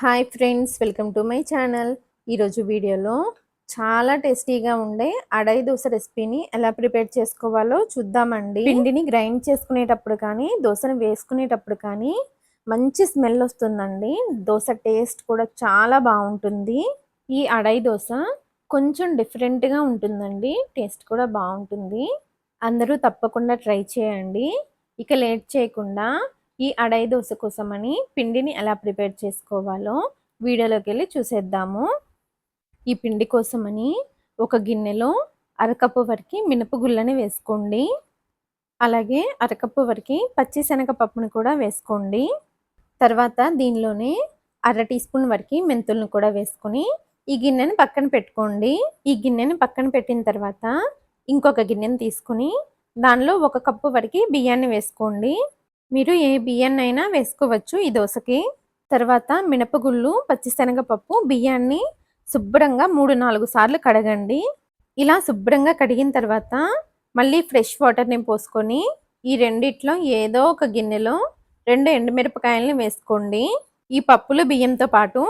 Hi friends, welcome to my channel. ఈరోజు వీడియోలో చాలా టేస్టీగా ఉండే అడై దోశ రెసిపీని ఎలా ప్రిపేర్ చేసుకోవాలో చూద్దామండి. పిండిని గ్రైండ్ చేసుకునేటప్పుడు కానీ దోశను వేసుకునేటప్పుడు కానీ మంచి స్మెల్ వస్తుందండి. దోశ టేస్ట్ కూడా చాలా బాగుంటుంది. ఈ అడై దోశ కొంచెం డిఫరెంట్గా ఉంటుందండి. టేస్ట్ కూడా బాగుంటుంది. అందరూ తప్పకుండా ట్రై చేయండి. ఇక లేట్ చేయకుండా ఈ అడై దోశ కోసమని పిండిని ఎలా ప్రిపేర్ చేసుకోవాలో వీడియోలోకి వెళ్ళి చూసేద్దాము. ఈ పిండి కోసమని ఒక గిన్నెలో అరకప్పు వరకు మినపగుళ్ళని వేసుకోండి. అలాగే అరకప్పు వరకు పచ్చిశనగపప్పుని కూడా వేసుకోండి. తర్వాత దీనిలోనే అర టీ స్పూన్ వరకు మెంతులను కూడా వేసుకొని ఈ గిన్నెని పక్కన పెట్టుకోండి. ఈ గిన్నెని పక్కన పెట్టిన తర్వాత ఇంకొక గిన్నెని తీసుకుని దానిలో ఒక కప్పు వరకు బియ్యాన్ని వేసుకోండి. మీరు ఏ బియ్యాన్ని అయినా వేసుకోవచ్చు ఈ దోశకి. తర్వాత మినపగుళ్ళు, పచ్చిశనగపప్పు, బియ్యాన్ని శుభ్రంగా 3-4 సార్లు కడగండి. ఇలా శుభ్రంగా కడిగిన తర్వాత మళ్ళీ ఫ్రెష్ వాటర్ని పోసుకొని ఈ రెండిట్లో ఏదో ఒక గిన్నెలో 2 ఎండుమిరపకాయలని వేసుకోండి. ఈ పప్పులు బియ్యంతో పాటు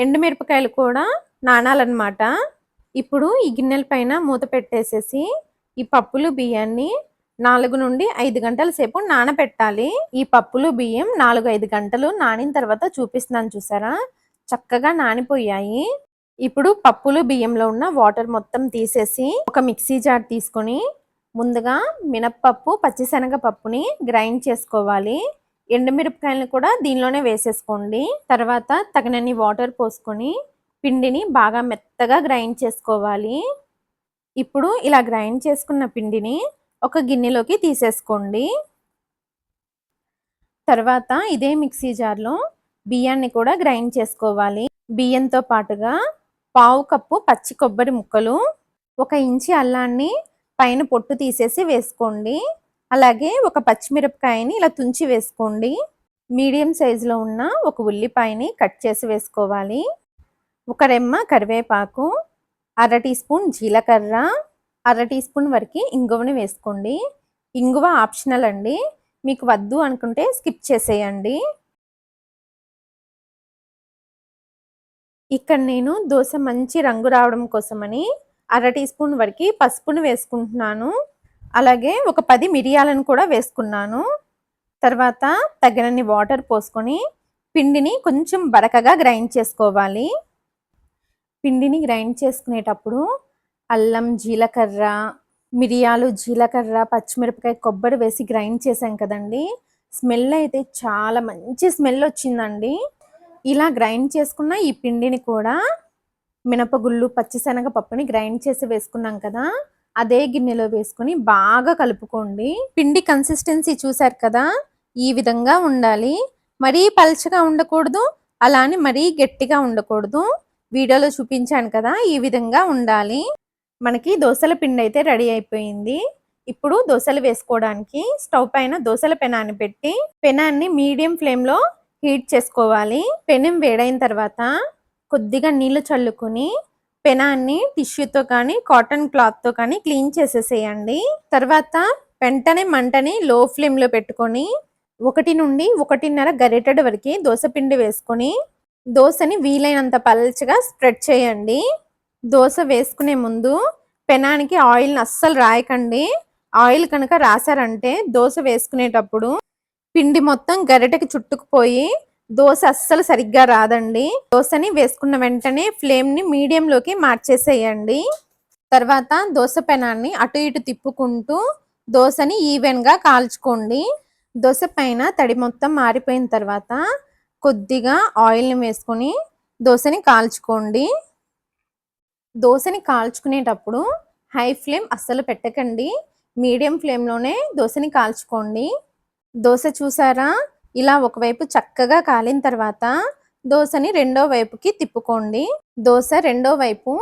ఎండుమిరపకాయలు కూడా నానాలన్నమాట. ఇప్పుడు ఈ గిన్నెల పైన మూత పెట్టేసేసి ఈ పప్పులు బియ్యాన్ని 4 నుండి 5 గంటల సేపు నానబెట్టాలి. ఈ పప్పులు బియ్యం 4-5 గంటలు నానిన తర్వాత చూపిస్తున్నాను, చూసారా, చక్కగా నానిపోయాయి. ఇప్పుడు పప్పులు బియ్యంలో ఉన్న వాటర్ మొత్తం తీసేసి ఒక మిక్సీ జార్ తీసుకొని ముందుగా మినప్పప్పు, పచ్చిశనగపప్పుని గ్రైండ్ చేసుకోవాలి. ఎండుమిరపకాయలను కూడా దీనిలోనే వేసేసుకోండి. తర్వాత తగినన్ని వాటర్ పోసుకొని పిండిని బాగా మెత్తగా గ్రైండ్ చేసుకోవాలి. ఇప్పుడు ఇలా గ్రైండ్ చేసుకున్న పిండిని ఒక గిన్నెలోకి తీసేసుకోండి. తర్వాత ఇదే మిక్సీ జార్లో బియ్యాన్ని కూడా గ్రైండ్ చేసుకోవాలి. బియ్యంతో పాటుగా 1/2 కప్పు పచ్చి కొబ్బరి ముక్కలు, 1 ఇంచి అల్లాన్ని పైన పొట్టు తీసేసి వేసుకోండి. అలాగే ఒక పచ్చిమిరపకాయని ఇలా తుంచి వేసుకోండి. మీడియం సైజులో ఉన్న ఒక ఉల్లిపాయని కట్ చేసి వేసుకోవాలి. 1 రెమ్మ కరివేపాకు, అర టీ స్పూన్ జీలకర్ర, అర టీ స్పూన్ వరకు ఇంగువని వేసుకోండి. ఇంగువ ఆప్షనల్ అండి, మీకు వద్దు అనుకుంటే స్కిప్ చేసేయండి. ఇక్కడ నేను దోశ మంచి రంగు రావడం కోసమని అర టీ స్పూన్ వరకు పసుపును వేసుకుంటున్నాను. అలాగే ఒక 10 మిరియాలను కూడా వేసుకున్నాను. తర్వాత తగినన్ని వాటర్ పోసుకొని పిండిని కొంచెం బరకగా గ్రైండ్ చేసుకోవాలి. పిండిని గ్రైండ్ చేసుకునేటప్పుడు అల్లం, జీలకర్ర, మిరియాలు, జీలకర్ర, పచ్చిమిరపకాయ, కొబ్బరి వేసి గ్రైండ్ చేసాం కదండి. స్మెల్ అయితే చాలా మంచి స్మెల్ వచ్చిందండి. ఇలా గ్రైండ్ చేసుకున్న ఈ పిండిని కూడా మినపగుళ్ళు, పచ్చిశనగపప్పుని గ్రైండ్ చేసి వేసుకున్నాం కదా, అదే గిన్నెలో వేసుకొని బాగా కలుపుకోండి. పిండి కన్సిస్టెన్సీ చూసారు కదా, ఈ విధంగా ఉండాలి. మరీ పల్చగా ఉండకూడదు, అలానే మరీ గట్టిగా ఉండకూడదు. వీడియోలో చూపించాను కదా, ఈ విధంగా ఉండాలి. మనకి దోశల పిండి అయితే రెడీ అయిపోయింది. ఇప్పుడు దోశలు వేసుకోవడానికి స్టవ్ పైన దోశల పెనాన్ని పెట్టి పెనాన్ని మీడియం ఫ్లేమ్లో హీట్ చేసుకోవాలి. పెనం వేడైన తర్వాత కొద్దిగా నీళ్లు చల్లుకొని పెనాన్ని టిష్యూతో కానీ కాటన్ క్లాత్తో కానీ క్లీన్ చేసేసేయండి. తర్వాత వెంటనే మంటని లో ఫ్లేమ్లో పెట్టుకొని 1 నుండి 1.5 గరిటెడు వరకు దోశ పిండి వేసుకొని దోశని వీలైనంత పల్చగా స్ప్రెడ్ చేయండి. దోశ వేసుకునే ముందు పెనానికి ఆయిల్ని అస్సలు రాయకండి. ఆయిల్ కనుక రాసారంటే దోశ వేసుకునేటప్పుడు పిండి మొత్తం గరిటెకి చుట్టుకుపోయి దోశ అస్సలు సరిగ్గా రాదండి. దోశని వేసుకున్న వెంటనే ఫ్లేమ్ని మీడియంలోకి మార్చేసేయండి. తర్వాత దోశ పెనాన్ని అటు ఇటు తిప్పుకుంటూ దోశని ఈవెన్గా కాల్చుకోండి. దోశ పైన తడి మొత్తం మారిపోయిన తర్వాత కొద్దిగా ఆయిల్ని వేసుకొని దోశని కాల్చుకోండి. దోశని కాల్చుకునేటప్పుడు హై ఫ్లేమ్ అస్సలు పెట్టకండి, మీడియం ఫ్లేమ్లోనే దోశని కాల్చుకోండి. దోశ చూసారా, ఇలా ఒకవైపు చక్కగా కాలిన తర్వాత దోశని రెండో వైపుకి తిప్పుకోండి. దోశ రెండో వైపు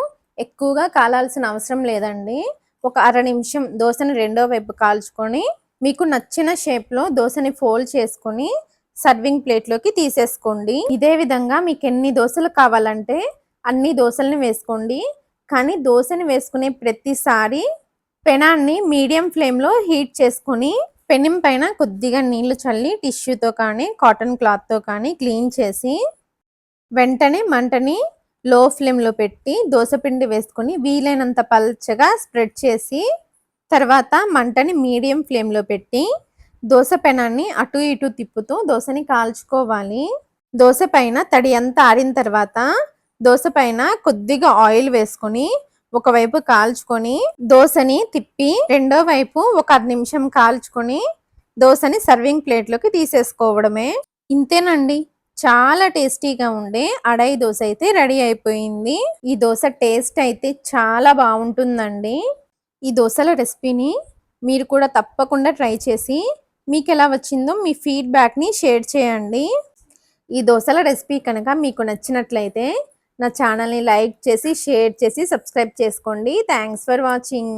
ఎక్కువగా కాలాల్సిన అవసరం లేదండి. ఒక అర నిమిషం దోశని రెండో వైపు కాల్చుకొని మీకు నచ్చిన షేప్లో దోశని ఫోల్డ్ చేసుకొని సర్వింగ్ ప్లేట్లోకి తీసేసుకోండి. ఇదే విధంగా మీకు ఎన్ని దోశలు కావాలంటే అన్ని దోశల్ని వేసుకోండి. కానీ దోశని వేసుకునే ప్రతిసారి పెనాన్ని మీడియం ఫ్లేమ్లో హీట్ చేసుకొని పెనం పైన కొద్దిగా నీళ్లు చల్లి టిష్యూతో కానీ కాటన్ క్లాత్తో కానీ క్లీన్ చేసి వెంటనే మంటని లో ఫ్లేమ్లో పెట్టి దోసపిండి వేసుకొని వీలైనంత పల్చగా స్ప్రెడ్ చేసి తర్వాత మంటని మీడియం ఫ్లేమ్లో పెట్టి దోస పెనాన్ని అటు ఇటు తిప్పుతూ దోసని కాల్చుకోవాలి. దోస పైన తడి అంతా ఆరిన తర్వాత దోస పైన కొద్దిగా ఆయిల్ వేసుకొని ఒకవైపు కాల్చుకొని దోసని తిప్పి రెండో వైపు ఒక 5 నిమిషం కాల్చుకొని దోసని సర్వింగ్ ప్లేట్లోకి తీసేసుకోవడమే. ఇంతేనండి, చాలా టేస్టీగా ఉండే అడై దోస అయితే రెడీ అయిపోయింది. ఈ దోస టేస్ట్ అయితే చాలా బాగుంటుందండి. ఈ దోసల రెసిపీని మీరు కూడా తప్పకుండా ట్రై చేసి మీకు ఎలా వచ్చిందో మీ ఫీడ్బ్యాక్ని షేర్ చేయండి. ఈ దోసల రెసిపీ కనుక మీకు నచ్చినట్లయితే నా ఛానల్ని లైక్ చేసి షేర్ చేసి సబ్స్క్రైబ్ చేసుకోండి. Thanks for watching.